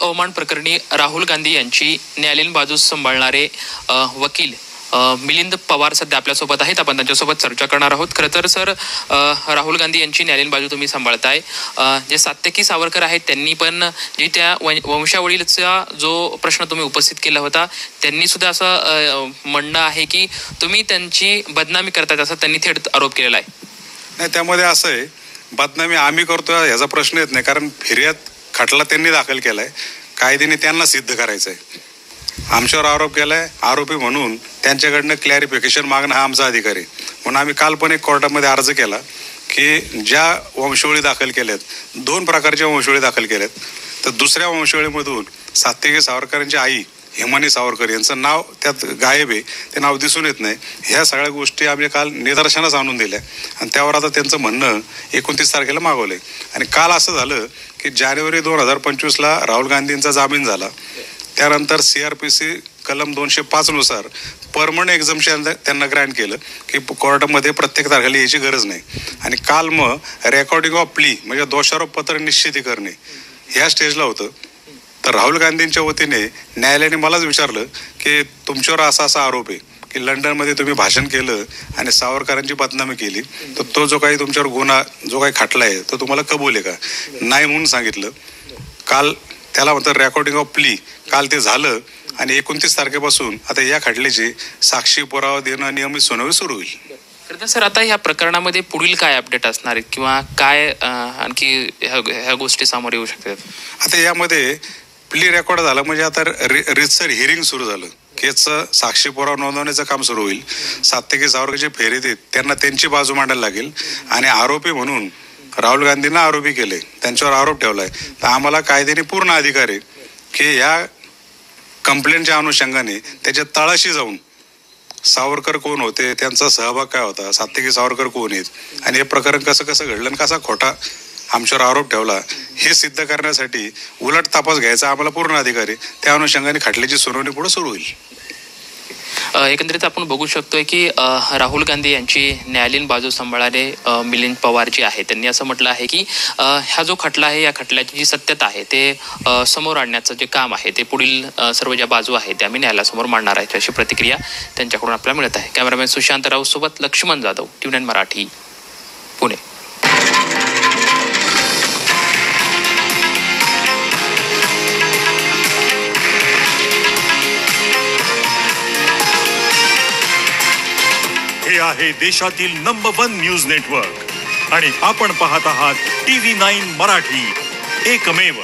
अवमान प्रकरणी राहुल गांधी यांची न्यायालयीन बाजू सांभाळणारे वकील मिलिंद पवार सध्या आपल्यासोबत आहेत. आपण त्यांच्यासोबत चर्चा करणार आहोत. खरं तर सर, राहुल गांधी यांची न्यायालयीन बाजू तुम्ही सांभाळताय. जे सात्यकी सावरकर आहेत त्यांनी पण जी त्या वंशावळीचा जो प्रश्न तुम्ही उपस्थित केला होता, त्यांनी सुद्धा असं म्हणणं आहे की तुम्ही त्यांची बदनामी करताय, असं त्यांनी थेट आरोप केलेला आहे. नाही, त्यामध्ये असं आहे, बदनामी आम्ही करतो याचा प्रश्न येत नाही, कारण फिर्याद खटला त्यांनी दाखल केलाय, कायद्याने त्यांना सिद्ध करायचं आहे. आमच्यावर आरोप केलाय, आरोपी म्हणून त्यांच्याकडनं क्लॅरिफिकेशन मागणं हा आमचा अधिकार आहे. म्हणून आम्ही काल पण एक कोर्टामध्ये अर्ज केला की ज्या वंशवळी दाखल केल्यात, 2 प्रकारच्या वंशवळी दाखल केल्यात, तर दुसऱ्या वंशवळीमधून सात्यकी सावरकरांची आई हेमानी सावरकर यांचं नाव त्यात गायब आहे, ते नाव दिसून येत नाही. ह्या सगळ्या गोष्टी आम्ही काल निदर्शनास आणून दिल्या आणि त्यावर आता त्यांचं म्हणणं 29 तारखेला मागवलंय. आणि काल असं झालं की जानेवारी 2025ला राहुल गांधींचा जामीन झाला. त्यानंतर CRPC कलम 205 नुसार परमनंट एक्झम्पशन त्यांना ग्रँट केलं की कोर्टामध्ये प्रत्येक तारखेला यायची गरज नाही. आणि काल मग रेकॉर्डिंग ऑफ प्ली म्हणजे दोषारोप पत्र निश्चिती करणे ह्या स्टेजला होतं. तर राहुल गांधींच्या वतीने न्यायालयाने मलाच विचारलं की तुमच्यावर असा आरोप आहे की लंडनमध्ये तुम्ही भाषण केलं आणि सावरकरांची बदनामी केली, तर तो जो काही तुमच्यावर गुन्हा जो काही खटला आहे तो तुम्हाला कबूल आहे का? नाही म्हणून सांगितलं. काल त्याला म्हणतात रेकॉर्डिंग ऑफ प्ली, काल ते झालं आणि 29 तारखेपासून आता या खटल्याची साक्षी पुरावा देणं नियमित सुनावणी सुरू होईल. तर सर, आता ह्या प्रकरणामध्ये पुढील काय अपडेट असणार आहेत किंवा काय आणखी ह्या गोष्टी समोर येऊ शकतात? आता यामध्ये प्ली रेकॉर्ड झाला म्हणजे आता रितसर हिअरिंग सुरू झालं, केसचं साक्षी पुरावा नोंदवण्याचं काम सुरू होईल. सात्यकी सावरकर फेरीत आहेत त्यांना त्यांची बाजू मांडायला लागेल आणि आरोपी म्हणून राहुल गांधींना आरोपी केले, त्यांच्यावर आरोप ठेवलाय, तर आम्हाला कायद्याने पूर्ण अधिकार आहे की या कंप्लेंटच्या अनुषंगाने त्याच्या तळाशी जाऊन सावरकर कोण होते, त्यांचा सहभाग काय होता, सात्यकी सावरकर कोण आहेत आणि हे प्रकरण कसं घडलं आणि कसा खोटा आमच्यावर आरोप ठेवला हे सिद्ध करण्यासाठी उलट तपास घ्यायचा आम्हाला पूर्ण अधिकार आहे. त्या अनुषंगाने खटल्याची सुनावणी पुढे सुरू होईल. एकंदरीत आपण बघू शकतोय की राहुल गांधी यांची न्यायालयीन बाजू सांभाळणारे मिलिंद पवार जे आहे त्यांनी असं म्हटलं आहे की हा जो खटला आहे, या खटल्याची जी सत्यता आहे ते समोर आणण्याचं जे काम आहे ते पुढील सर्व ज्या बाजू आहे त्या आम्ही न्यायालयासमोर मांडणार आहे, अशी प्रतिक्रिया त्यांच्याकडून आपल्याला मिळत आहे. कॅमेरामॅन सुशांत राऊत सोबत लक्ष्मण जाधव, TVNine मराठी, पुणे. हे आहे देशातील नंबर 1 न्यूज नेटवर्क आणि आपण पाहत आहात TV9 मराठी, एकमेव.